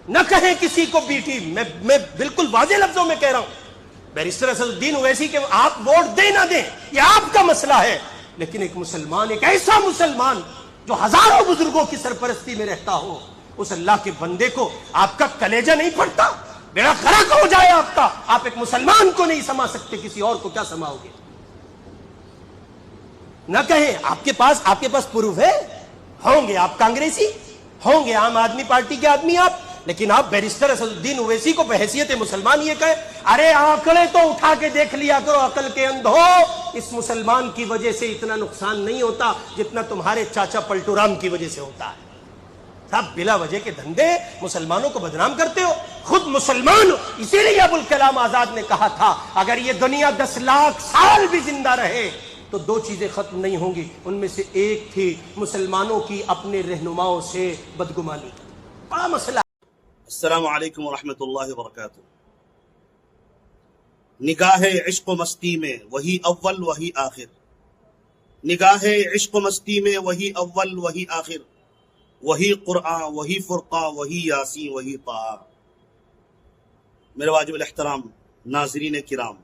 نہ کہیں کسی کو بیٹی. میں بالکل واضح لفظوں میں کہہ رہا ہوں, بیرسٹر اسدالدین اویسی کے آپ ووٹ دیں نہ دیں یہ آپ کا مسئلہ ہے, لیکن ایک مسلمان, ایک ایسا مسلمان جو ہزاروں بزرگوں کی سرپرستی میں رہتا ہو, اس اللہ کے بندے کو آپ کا کلیجہ نہیں پھٹتا؟ بیڑا غرق ہو جائے آپ کا. آپ ایک مسلمان کو نہیں سما سکتے, کسی اور کو کیا سماؤ گے؟ نہ کہیں. آپ کے پاس پروف ہے, ہوں گے آپ کانگریسی, ہوں گے عام آدمی پارٹی کے آدمی آپ, لیکن آپ بیرسٹر اسدالدین اویسی کو بحیثیت مسلمان یہ کہیں ارے آنکڑے تو اٹھا کے دیکھ لیا کرو عقل کے اندھو, اس مسلمان کی وجہ سے اتنا نقصان نہیں ہوتا جتنا تمہارے چاچا پلٹو رام کی وجہ سے ہوتا ہے. صاحب بلا وجہ کے دھندے مسلمانوں کو بدنام کرتے ہو. خود مسلمان ہو, اسی لیے ابوالکلام آزاد نے کہا تھا اگر یہ دنیا 10 لاکھ سال بھی زندہ رہے تو 2 چیزیں ختم نہیں ہوں گی, ان میں سے ایک تھی مسلمانوں کی اپنے رہنماؤں سے بدگمانی. بڑا مسئلہ. السلام علیکم ورحمۃ اللہ وبرکاتہ. نگاہ عشق و مستی میں وہی اول وہی آخر, نگاہ عشق و مستی میں وہی اول وہی آخر, وہی قرآن وہی فرقان وہی یاسین وہی طٰہٰ. میرے واجب الاحترام ناظرین کرام,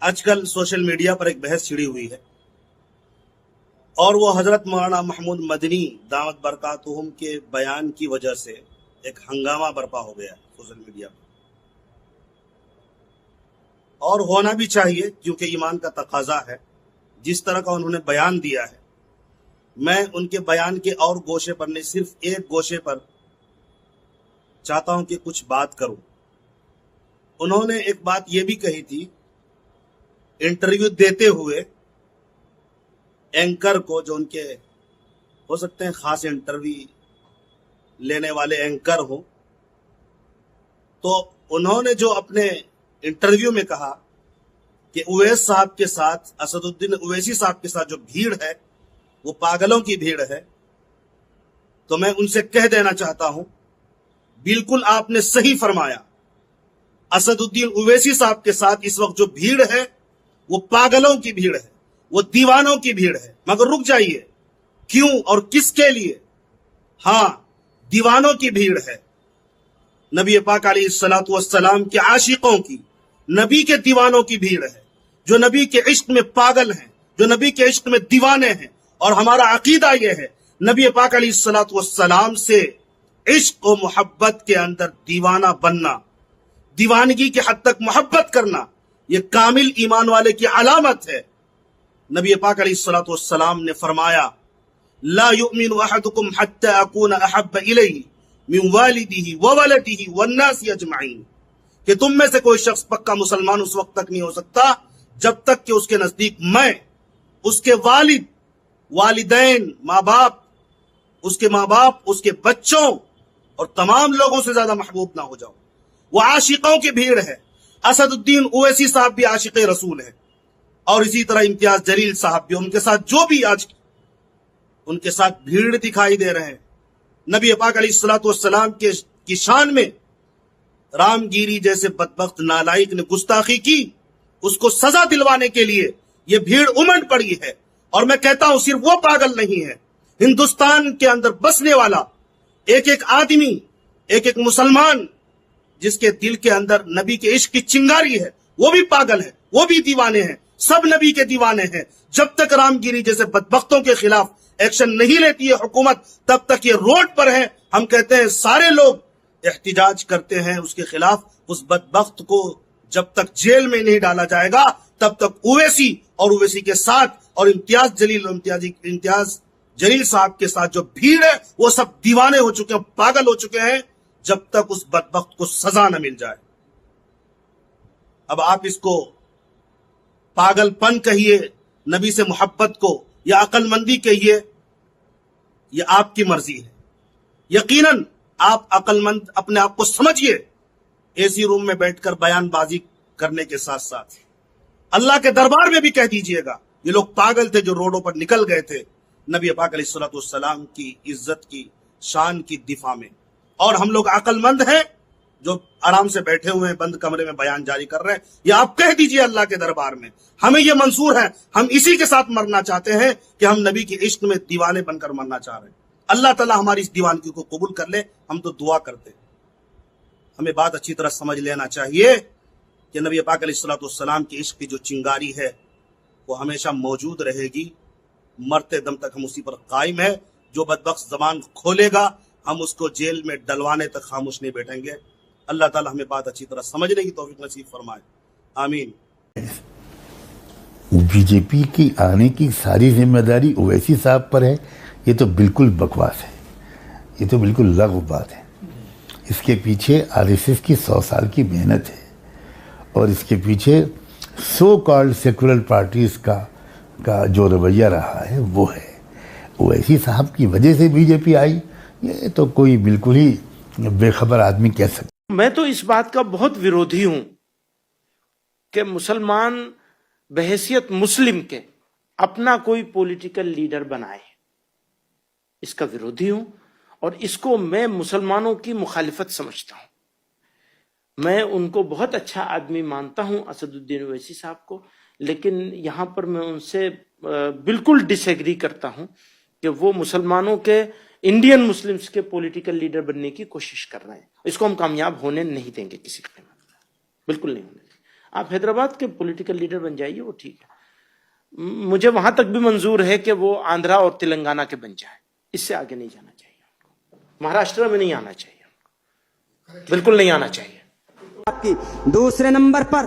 آج کل سوشل میڈیا پر ایک بحث چھڑی ہوئی ہے اور وہ حضرت مولانا محمود مدنی دامت برکاتہم کے بیان کی وجہ سے ایک ہنگامہ برپا ہو گیا سوشل میڈیا پر, اور ہونا بھی چاہیے کیونکہ ایمان کا تقاضا ہے. جس طرح کا انہوں نے بیان دیا ہے, میں ان کے بیان کے اور گوشے پر نہیں, صرف ایک گوشے پر چاہتا ہوں کہ کچھ بات کروں. انہوں نے ایک بات یہ بھی کہی تھی انٹرویو دیتے ہوئے اینکر کو, جو ان کے ہو سکتے ہیں خاص انٹرویو لینے والے اینکر ہوں, تو انہوں نے جو اپنے انٹرویو میں کہا کہ اویس صاحب کے ساتھ, اسد الدین اویسی صاحب کے ساتھ جو بھیڑ ہے وہ پاگلوں کی بھیڑ ہے. تو میں ان سے کہہ دینا چاہتا ہوں بالکل آپ نے صحیح فرمایا, اسد الدین اویسی صاحب کے ساتھ اس وقت جو بھیڑ ہے وہ پاگلوں کی بھیڑ ہے, وہ دیوانوں کی بھیڑ ہے. مگر رک جائیے, کیوں اور کس کے لیے؟ ہاں, دیوانوں کی بھیڑ ہے, نبی پاک علیہ الصلوۃ والسلام کے عاشقوں کی, نبی کے دیوانوں کی بھیڑ ہے, جو نبی کے عشق میں پاگل ہیں, جو نبی کے عشق میں دیوانے ہیں. اور ہمارا عقیدہ یہ ہے نبی پاک علیہ الصلوۃ والسلام سے عشق و محبت کے اندر دیوانہ بننا, دیوانگی کی حد تک محبت کرنا, یہ کامل ایمان والے کی علامت ہے. نبی پاک علیہ الصلوۃ والسلام نے فرمایا لا یؤمن احدکم حتی اکون احب الیہ من والدہ وولدہ والناس اجمعین, کہ تم میں سے کوئی شخص پکا مسلمان اس وقت تک نہیں ہو سکتا جب تک کہ اس کے نزدیک میں اس کے والد, والدین, ماں باپ, اس کے بچوں اور تمام لوگوں سے زیادہ محبوب نہ ہو جاؤ. وہ عاشقوں کی بھیڑ ہے. اسد الدین اویسی صاحب بھی عاشق رسول ہے, اور اسی طرح امتیاز جلیل صاحب بھی, ان کے ساتھ جو بھی آج ان کے ساتھ بھیڑ دکھائی دے رہے ہیں. نبی پاک علیہ الصلوۃ والسلام کی شان میں رام گیری جیسے بدبخت نالائق نے گستاخی کی, اس کو سزا دلوانے کے لیے یہ بھیڑ امنڈ پڑی ہے. اور میں کہتا ہوں صرف وہ پاگل نہیں ہے, ہندوستان کے اندر بسنے والا ایک ایک آدمی, ایک ایک مسلمان جس کے دل کے اندر نبی کے عشق کی چنگاری ہے, وہ بھی پاگل ہے, وہ بھی دیوانے ہیں, سب نبی کے دیوانے ہیں. جب تک رام گیری جیسے بدبختوں کے خلاف ایکشن نہیں لیتی ہے حکومت, تب تک یہ روڈ پر ہیں. ہم کہتے ہیں سارے لوگ احتجاج کرتے ہیں اس کے خلاف. اس بدبخت کو جب تک جیل میں نہیں ڈالا جائے گا تب تک اویسی اور اویسی کے ساتھ اور امتیاز جلیل صاحب کے ساتھ جو بھیڑ ہے وہ سب دیوانے ہو چکے ہیں, پاگل ہو چکے ہیں, جب تک اس بدبخت کو سزا نہ مل جائے. اب آپ اس کو پاگل پن کہیے, نبی سے محبت کو, یا عقل مندی کہیے, یہ آپ کی مرضی ہے. یقیناً آپ عقل مند اپنے آپ کو سمجھیے, اے سی روم میں بیٹھ کر بیان بازی کرنے کے ساتھ ساتھ اللہ کے دربار میں بھی کہہ دیجئے گا یہ لوگ پاگل تھے جو روڈوں پر نکل گئے تھے نبی پاک علیہ الصلوۃ والسلام کی عزت کی, شان کی دفاع میں. اور ہم لوگ عقل مند ہیں جو آرام سے بیٹھے ہوئے ہیں, بند کمرے میں بیان جاری کر رہے ہیں. یہ آپ کہہ دیجئے اللہ کے دربار میں, ہمیں یہ منصور ہے, ہم اسی کے ساتھ مرنا چاہتے ہیں کہ ہم نبی کے عشق میں دیوانے بن کر مرنا چاہ رہے ہیں. اللہ تعالیٰ ہماری اس دیوانگی کو قبول کر لے. ہم تو دعا کرتے. ہمیں بات اچھی طرح سمجھ لینا چاہیے کہ نبی پاک علیہ السلام کی عشق کی جو چنگاری ہے وہ ہمیشہ موجود رہے گی. مرتے دم تک ہم اسی پر قائم ہے. جو بدبخت زبان کھولے گا ہم اس کو جیل میں ڈلوانے تک خاموش نہیں بیٹھیں گے. اللہ تعالیٰ ہمیں بات اچھی طرح سمجھنے کی توفیق نصیب فرمائے. آمین. بی جے پی کی آنے کی ساری ذمہ داری اویسی صاحب پر ہے. یہ تو بالکل بکواس ہے, یہ تو بالکل لغو بات ہے. اس کے پیچھے آر ایس ایس کی 100 سال کی محنت ہے, اور اس کے پیچھے سو کالڈ سیکولر پارٹیز کا جو رویہ رہا ہے وہ ہے. اویسی صاحب کی وجہ سے بی جے پی آئی, یہ تو کوئی بالکل ہی بے خبر آدمی کہہ سکتا. میں تو اس بات کا بہت ویرودھی ہوں کہ مسلمان بحیثیت مسلم کے اپنا کوئی پولیٹیکل لیڈر بنائے. اس کا ویرودھی ہوں, اور اس کو میں مسلمانوں کی مخالفت سمجھتا ہوں. میں ان کو بہت اچھا آدمی مانتا ہوں, اسد الدین اویسی صاحب کو, لیکن یہاں پر میں ان سے بالکل ڈس ایگری کرتا ہوں کہ وہ مسلمانوں کے انڈین مسلمز کے پولیٹیکل لیڈر بننے کی کوشش کر رہے ہیں. اس کو ہم کامیاب ہونے نہیں دیں گے کسی قیمت پر, بالکل نہیں ہونے دیں گے. آپ حیدرآباد کے پولیٹیکل لیڈر بن جائیے, وہ ٹھیک ہے. مجھے وہاں تک بھی منظور ہے کہ وہ آندھرا اور تلنگانہ کے بن جائیں. اس سے آگے نہیں جانا چاہیے. مہاراشٹر میں نہیں آنا چاہیے, بالکل نہیں آنا چاہیے. آپ کی دوسرے نمبر پر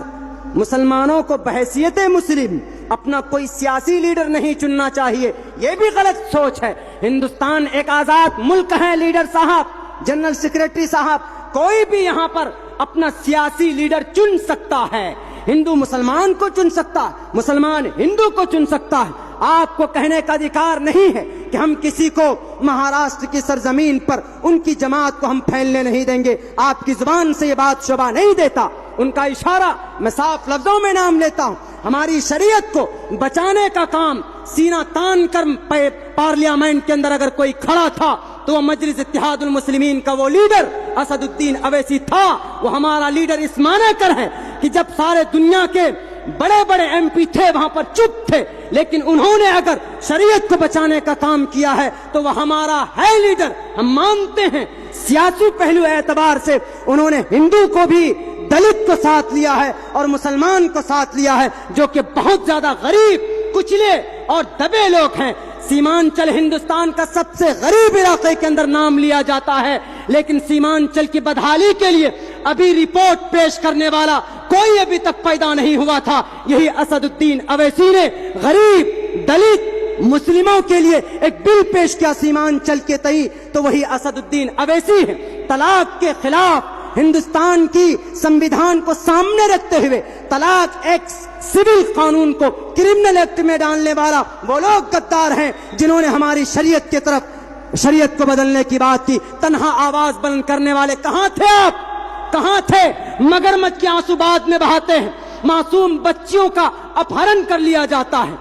مسلمانوں کو بحیثیت مسلم اپنا کوئی سیاسی لیڈر نہیں چننا چاہیے. یہ بھی غلط سوچ ہے. ہندوستان ایک آزاد ملک ہے. لیڈر صاحب, جنرل سیکریٹری صاحب, کوئی بھی یہاں پر اپنا سیاسی لیڈر چن سکتا ہے. ہندو مسلمان کو چن سکتا ہے, مسلمان ہندو کو چن سکتا ہے. آپ کو کہنے کا ادھیکار نہیں ہے کہ ہم کسی کو مہاراشٹر کی سرزمین پر ان کی جماعت کو ہم پھیلنے نہیں دیں گے. آپ کی زبان سے یہ بات شوبھا نہیں دیتا. ان کا اشارہ میں صاف لفظوں میں نام لیتا ہوں. ہماری شریعت کو بچانے کا کام سینہ تان کر پارلیمنٹ کے اندر اگر کوئی کھڑا تھا تو وہ مجلس اتحاد المسلمین کا وہ لیڈر اسد الدین اویسی تھا. وہ ہمارا لیڈر اس معنی کر ہے کہ جب سارے دنیا کے بڑے بڑے ایم پی تھے وہاں پر چپ تھے, لیکن انہوں نے اگر شریعت کو بچانے کا کام کیا ہے تو وہ ہمارا ہے لیڈر. ہم مانتے ہیں سیاسی پہلو اعتبار سے انہوں نے ہندو کو بھی, دلت کو ساتھ لیا ہے اور مسلمان کو ساتھ لیا ہے, جو کہ بہت زیادہ غریب, کچلے اور دبے لوگ ہیں. سیمانچل ہندوستان کا سب سے غریب علاقے کے اندر نام لیا جاتا ہے, لیکن سیمانچل کی بدحالی کے لیے ابھی رپورٹ پیش کرنے والا کوئی ابھی تک پیدا نہیں ہوا تھا. یہی اسد الدین اویسی نے غریب, دلت, مسلموں کے لیے ایک بل پیش کیا سیمانچل کے تئیں, تو وہی اسد الدین اویسی ہے. طلاق کے خلاف ہندوستان کی سمویدھان کو سامنے رکھتے ہوئے طلاق ایک سول قانون کو کرمنل ایکٹ میں ڈالنے والا وہ لوگ غدار ہیں جنہوں نے ہماری شریعت کی طرف, شریعت کو بدلنے کی بات کی. تنہا آواز بلند کرنے والے کہاں تھے آپ, کہاں تھے؟ مگرمچھ کے آنسو بعد میں بہاتے ہیں. معصوم بچیوں کا اپہرن کر لیا جاتا ہے,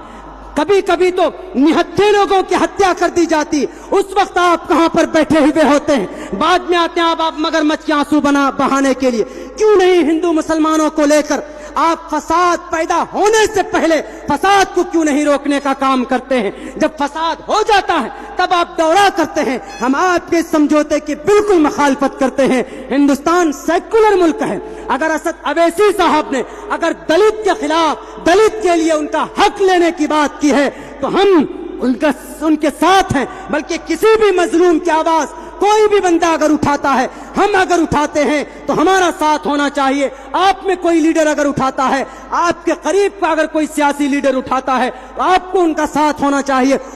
کبھی کبھی تو نہتھے لوگوں کی ہتیا کر دی جاتی. اس وقت آپ کہاں پر بیٹھے ہوئے ہوتے ہیں؟ بعد میں آتے ہیں آپ مگرمچھ کے آنسو بہانے کے لیے. کیوں نہیں ہندو مسلمانوں کو لے کر آپ فساد پیدا ہونے سے پہلے فساد کو کیوں نہیں روکنے کا کام کرتے ہیں؟ جب فساد ہو جاتا ہے تب آپ دورہ کرتے ہیں. ہم آپ کے سمجھوتے کی بالکل مخالفت کرتے ہیں. ہندوستان سیکولر ملک ہے. اگر اسد اویسی صاحب نے اگر دلت کے خلاف, دلت کے لیے ان کا حق لینے کی بات کی ہے تو ہم ان کے ساتھ ہیں. بلکہ کسی بھی مظلوم کی آواز کوئی بھی بندہ اگر اٹھاتا ہے, ہم اگر اٹھاتے ہیں تو ہمارا ساتھ ہونا چاہیے. آپ میں کوئی لیڈر اگر اٹھاتا ہے, آپ کے قریب کا اگر کوئی سیاسی لیڈر اٹھاتا ہے تو آپ کو ان کا ساتھ ہونا چاہیے,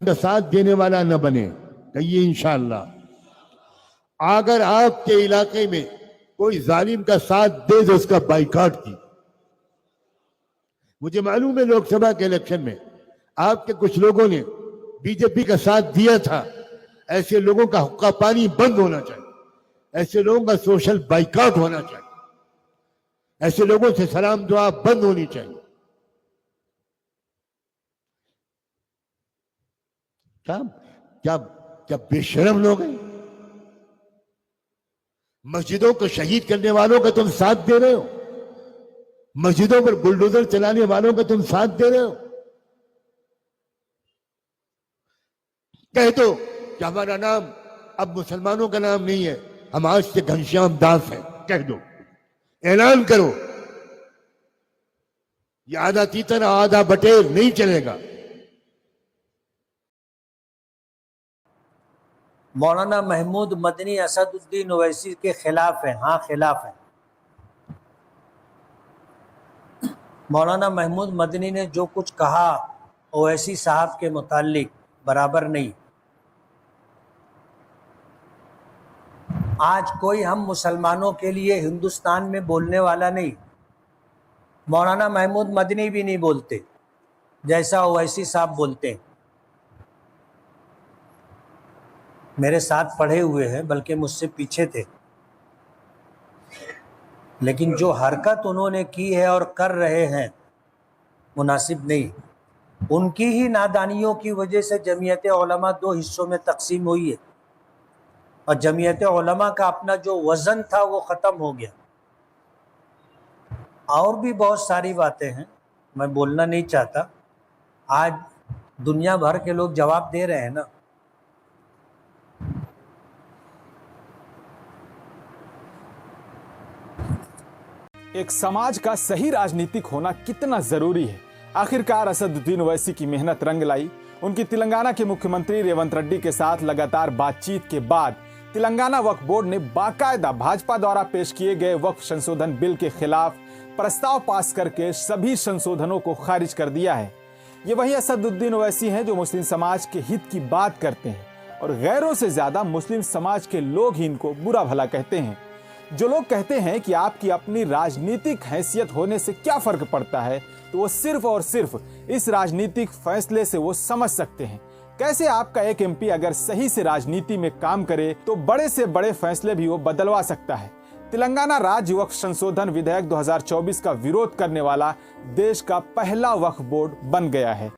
ان کا ساتھ دینے والا نہ بنے, کہیے انشاءاللہ. اگر آپ کے علاقے میں کوئی ظالم کا ساتھ دے تو اس کا بائیکاٹ کی. مجھے معلوم ہے لوک سبھا کے الیکشن میں آپ کے کچھ لوگوں نے بی جے پی کا ساتھ دیا تھا. ایسے لوگوں کا حقہ پانی بند ہونا چاہیے, ایسے لوگوں کا سوشل بائیکاٹ ہونا چاہیے, ایسے لوگوں سے سلام دعا بند ہونی چاہیے. کیا بے شرم لوگ ہیں؟ مسجدوں کو شہید کرنے والوں کا تم ساتھ دے رہے ہو, مسجدوں پر بلڈوزر چلانے والوں کا تم ساتھ دے رہے ہو. کہہ دو کہ ہمارا نام اب مسلمانوں کا نام نہیں ہے, ہم آج سے گھنشیام داس ہیں, کہہ دو, اعلان کرو. یہ آدھا تیتر آدھا بٹیر نہیں چلے گا. مولانا محمود مدنی اسد الدین اویسی کے خلاف ہیں. ہاں خلاف ہیں. مولانا محمود مدنی نے جو کچھ کہا اویسی صاحب کے متعلق برابر نہیں. آج کوئی ہم مسلمانوں کے لیے ہندوستان میں بولنے والا نہیں. مولانا محمود مدنی بھی نہیں بولتے جیسا اویسی صاحب بولتے ہیں. میرے ساتھ پڑھے ہوئے ہیں, بلکہ مجھ سے پیچھے تھے, لیکن جو حرکت انہوں نے کی ہے اور کر رہے ہیں مناسب نہیں. ان کی ہی نادانیوں کی وجہ سے جمعیت علماء 2 حصوں میں تقسیم ہوئی ہے, اور جمعیت علماء کا اپنا جو وزن تھا وہ ختم ہو گیا. اور بھی بہت ساری باتیں ہیں, میں بولنا نہیں چاہتا. آج دنیا بھر کے لوگ جواب دے رہے ہیں نا. ایک سماج کا صحیح راجنیتک ہونا کتنا ضروری ہے. آخرکار اسد الدین اویسی کی محنت رنگ لائی. ان کی تلنگانہ کے مکھیہ منتری ریونت ریڈی کے ساتھ لگاتار بات چیت کے بعد تلنگانہ وقف بورڈ نے باقاعدہ بھاجپا دوارا پیش کیے گئے وقف سنشودھن بل کے خلاف پرستاؤ پاس کر کے سبھی سنشودھنوں کو خارج کر دیا ہے. یہ وہی اسد الدین اویسی ہیں جو مسلم سماج کے ہت کی بات کرتے ہیں, اور غیروں سے زیادہ مسلم سماج کے لوگ ہی ان کو برا بھلا کہتے ہیں. جو لوگ کہتے ہیں کہ آپ کی اپنی راجنیتک حیثیت ہونے سے کیا فرق پڑتا ہے, تو وہ صرف اور صرف اس راجنیتک فیصلے سے وہ سمجھ سکتے ہیں کیسے آپ کا ایک MP اگر صحیح سے راجنیتی میں کام کرے تو بڑے سے بڑے فیصلے بھی وہ بدلوا سکتا ہے. تلنگانہ راج وقف سنشودھن ودھیک 2024 کا ویرودھ کرنے والا دیش کا پہلا وقف بورڈ بن گیا ہے.